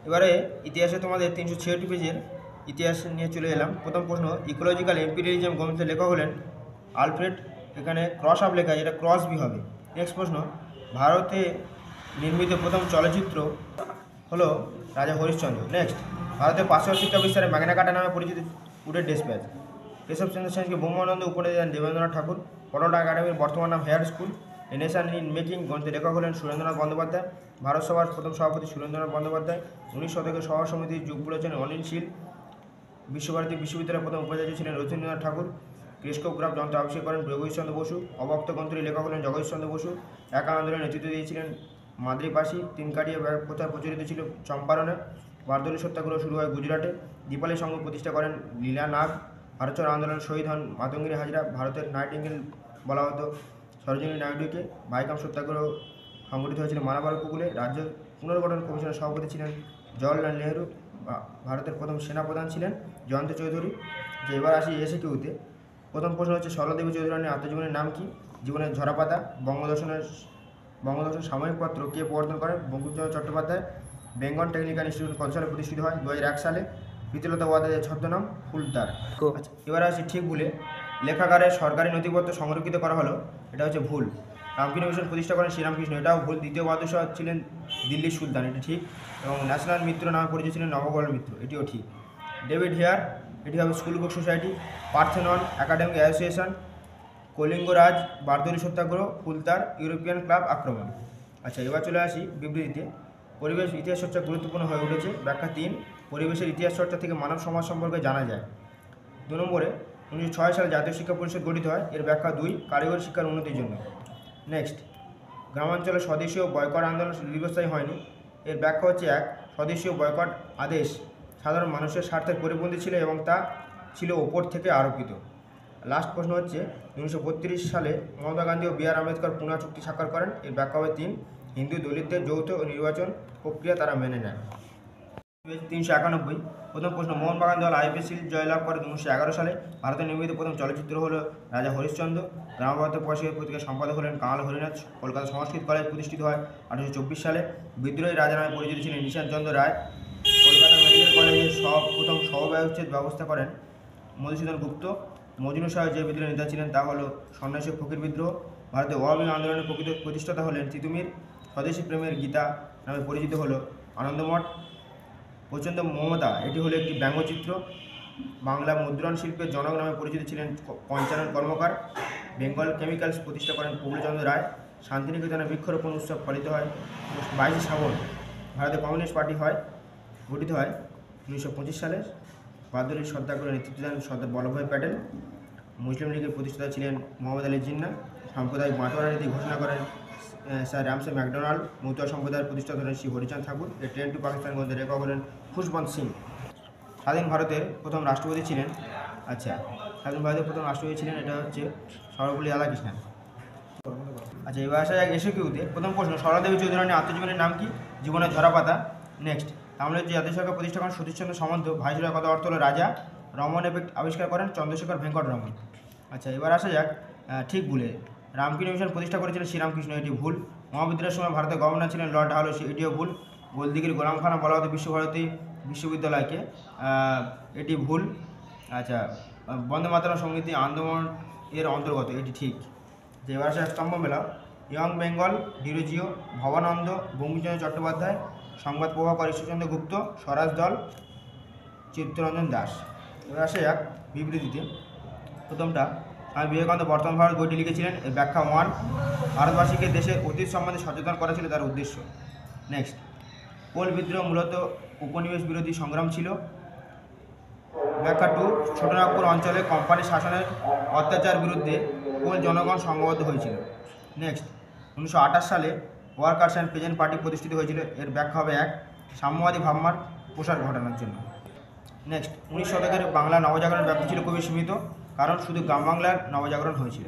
এবারে ইতিহাসে তোমাদের 366 পেজের ইতিহাস নিয়ে চলে এলাম। প্রথম প্রশ্ন, ইকোলজিক্যাল এম্পিরিয়ালিজম গ্রন্থের লেখক হলেন আলফ্রেড, এখানে ক্রস আপ লেখা, যেটা ক্রস বি হবে। নেক্সট প্রশ্ন, ভারতে নির্মিত প্রথম চলচ্চিত্র হলো রাজা হরিশ্চন্দ্র। নেক্সট, ভারতের পাশ্চাত্য শিক্ষা বিস্তারে ম্যাগনা কার্টা নামে পরিচিত উডের ডেসপ্যাচ। কেশবচন্দ্র সেনকে ব্রহ্মানন্দ উপদেশ দেন দেবেন্দ্রনাথ ঠাকুর। পটোটা একাডেমির বর্তমান নাম Hare School. A Nation in Making গ্রন্থের লেখক হলেন সুরেন্দ্রনাথ বন্দ্যোপাধ্যায়। ভারত সভার প্রথম সভাপতি সুরেন্দ্রনাথ বন্দ্যোপাধ্যায়। 19 শতকের সভা সমিতির যুগ বলেছেন অনিল শীল। বিশ্বভারতী বিশ্ববিদ্যালয়ের প্রথম উপাচার্য ছিলেন রবীন্দ্রনাথ ঠাকুর। ক্রিস্কোগ্রাফ যন্ত্র আবিষ্কার করেন জগদীশচন্দ্র বসু। অবক্ত গ্রন্থের লেখক হলেন জগদীশচন্দ্র বসু। একা আন্দোলনের নেতৃত্ব দিয়েছিলেন মাদ্রিপাসি। তিনকাটিয়া প্রচার প্রচলিত ছিল চম্পারণে। বারদৌলি সত্যাগ্রহ শুরু হয় গুজরাটে। দীপালি সংঘ প্রতিষ্ঠা করেন লীলা নাগ। ভারত ছাড়ো আন্দোলন শহীদ হন মাতঙ্গিনী হাজরা। ভারতের নাইটিঙ্গেল বলা হতো সরোজিনী নাইডুকে। ভাইকাম সত্যাগ্রহ সংগঠিত হয়েছিল মালাবার উপকূলে। রাজ্য পুনর্গঠন কমিশনের সভাপতি ছিলেন জওয়াহরলাল নেহরু। ভারতের প্রথম সেনাপ্রধান ছিলেন জয়ন্ত চৌধুরী। যে এবার আসি এসএকিউতে। প্রথম প্রশ্ন হচ্ছে, সরলাদেবী চৌধুরী রানীর আত্মজীবনের নাম কি? জীবনের ঝরাপাতা। বঙ্গদর্শন সাময়িক পত্র কে প্রবর্তন করেন? বঙ্কিমচন্দ্র চট্টোপাধ্যায়। বেঙ্গল টেকনিক্যাল ইনস্টিটিউট কত সালে প্রতিষ্ঠিত হয়? 2001 সালে। প্রীতিলতা ওয়াদ্দেদারের ছদ্মনাম ফুলতার। আচ্ছা, এবার আসি ঠিক ভুলে। লেখাগারে সরকারি নথিপত্র সংরক্ষিত করা হলো, এটা হচ্ছে ভুল। রামকৃষ্ণ মিশন প্রতিষ্ঠা করেন শ্রীরামকৃষ্ণ, এটাও ভুল। দ্বিতীয় বাদশাহ ছিলেন দিল্লির সুলতান, এটি ঠিক। এবং ন্যাশনাল মিত্র নামে পরিচিত ছিলেন নবগোপাল মিত্র, এটিও ঠিক। ডেভিড হেয়ার, এটি হবে school book society. Parthenon academic association. Kalingaraj, Bardoli satyagraha, ফুলতার, ইউরোপিয়ান ক্লাব আক্রমণ। আচ্ছা, এবার চলে আসি বিবৃতিতে। পরিবেশ ইতিহাস চর্চা গুরুত্বপূর্ণ হয়ে উঠেছে। ব্যাখ্যা 3, পরিবেশের ইতিহাস চর্চা থেকে মানব সমাজ সম্পর্কে জানা যায়। 2 নম্বরে, 1906 সালে জাতীয় শিক্ষা পরিষদ গঠিত হয়, এর ব্যাখ্যা 2, কারিগরি শিক্ষার উন্নতির জন্য। নেক্সট, গ্রামাঞ্চলে স্বদেশীয় বয়কট আন্দোলন দীর্ঘস্থায়ী হয়নি, এর ব্যাখ্যা হচ্ছে 1, স্বদেশীয় বয়কট আদেশ সাধারণ মানুষের স্বার্থের পরিপন্থী ছিল এবং তা ছিল ওপর থেকে আরোপিত। লাস্ট প্রশ্ন হচ্ছে, 1932 সালে মমতা গান্ধী ও বি.আর. আম্বেদকর পুনা চুক্তি স্বাক্ষর করেন, এর ব্যাখ্যা হবে 3, হিন্দু দলিতদের যৌথ নির্বাচন প্রক্রিয়া তারা মেনে নেয়। 391, প্রথম প্রশ্ন, মোহনবাগান দল আইপিএল জয়লাভ করে 1911 সালে। ভারতে নির্মিত প্রথম চলচ্চিত্র হলো রাজা হরিশ্চন্দ্র। গ্রামভারতের পয়সা পত্রিকার সম্পাদক হলেন কাঙাল হরিনাথ। কলকাতা সংস্কৃত কলেজ প্রতিষ্ঠিত হয় 1824 সালে। বিদ্রোহী রাজা নামে পরিচিত ছিলেন নিশান চন্দ্র রায়। কলকাতা মেডিকেল কলেজের প্রথম সহব্যবচ্ছেদ ব্যবস্থা করেন মধুসূদন গুপ্ত। মজনু শাহ যে বিদ্রোহের নেতা ছিলেন তা হলো সন্ন্যাসী ফকির বিদ্রোহ। ভারতে ওয়াহাবি আন্দোলনের প্রকৃত প্রতিষ্ঠাতা হলেন তিতুমির। স্বদেশী প্রেমের গীতা নামে পরিচিত হলো আনন্দমঠ। প্রচণ্ড মমতা, এটি হলো একটি ব্যঙ্গচিত্র। বাংলা মুদ্রণ শিল্পের জনক নামে পরিচিত ছিলেন পঞ্চানন কর্মকার। বেঙ্গল কেমিক্যালস প্রতিষ্ঠা করেন প্রফুল্লচন্দ্র রায়। শান্তিনিকেতনে বৃক্ষরোপণ উৎসব পালিত হয় 22 শ্রাবণ। ভারতে কমিউনিস্ট পার্টি গঠিত হয় 1925 সালে। বারদৌলির সত্যাগ্রহে নেতৃত্ব দেন সর্দার বল্লভভাই প্যাটেল। মুসলিম লীগের প্রতিষ্ঠাতা ছিলেন মোহাম্মদ আলী জিন্নাহ। সাম্প্রদায়িক বাঁটোয়ারা নীতি ঘোষণা করেন স্যার রামসে ম্যাকডোনাল্ড। মতুয়া সম্প্রদায়ের প্রতিষ্ঠাতা হলেন শ্রী হরিচাঁদ ঠাকুর। এর ট্রেন টু পাকিস্তান গ্রন্থের লেখক হলেন খুশবন্ত সিং। স্বাধীন ভারতের প্রথম রাষ্ট্রপতি ছিলেন, স্বাধীন ভারতের প্রথম রাষ্ট্রপতি ছিলেন, এটা হচ্ছে সর্বপল্লী রাধাকৃষ্ণন। আচ্ছা, এবার আসা যাক এসএকিউতে। প্রথম প্রশ্ন, সরলাদেবী চৌধুরী রানীর আত্মজীবনের নাম কি? জীবনের ঝরাপাতা। নেক্সট, তামিলের যে জাতীয় সরকার প্রতিষ্ঠা করেন সতীশচন্দ্র সামন্ত। ভাইসরয় কথা অর্থ হলো রাজা। রমন এফেক্ট আবিষ্কার করেন চন্দ্রশেখর ভেঙ্কট রমন। আচ্ছা, এবার আসা যাক ঠিক ভুলে। রামকৃষ্ণ মিশন প্রতিষ্ঠা করেছিলেন শ্রীরামকৃষ্ণ, এটি ভুল। মহাবিদ্যালয়ের সময় ভারতের গভর্নর ছিলেন লর্ড ডালহৌসি, এটিও ভুল। গোলদিঘির গোলামখানা বলা হতো বিশ্বভারতী বিশ্ববিদ্যালয়কে, এটি ভুল। আচ্ছা, বন্দে মাতরম সঙ্গীত আন্দোলন এর অন্তর্গত, এটি ঠিক। যে এবার আসে স্তম্ভ মেলা। ইয়ং বেঙ্গল, ডিরোজিও, ভবানন্দ, বঙ্কিমচন্দ্র চট্টোপাধ্যায়। সংবাদ প্রভাকর ঈশ্বরচন্দ্র গুপ্ত। স্বরাজ দল চিত্তরঞ্জন দাস। এবার আসে যাক বিবৃতিতে। প্রথমটা, স্বামী বিবেকানন্দ বর্তমান ভারত বইটি লিখেছিলেন, এর ব্যাখ্যা 1, ভারতবাসীকে দেশের অতীত সম্বন্ধে সচেতন করা ছিল তার উদ্দেশ্য। নেক্সট, কোল বিদ্রোহ মূলত উপনিবেশ বিরোধী সংগ্রাম ছিল। ব্যাখ্যা 2, ছোটনাগপুর অঞ্চলে কোম্পানির শাসনের অত্যাচার বিরুদ্ধে কোল জনগণ সংঘবদ্ধ হয়েছিল। নেক্সট, 1928 সালে ওয়ার্কার্স অ্যান্ড পেজেন্ট পার্টি প্রতিষ্ঠিত হয়েছিল, এর ব্যাখ্যা হবে 1, সাম্যবাদী ভাবনার প্রসার ঘটানোর জন্য। নেক্সট, 19 শতকের বাংলা নবজাগরণ ব্যাপ্তি ছিল খুবই সীমিত, কারণ শুধু গ্রাম বাংলার নবজাগরণ হয়েছিল।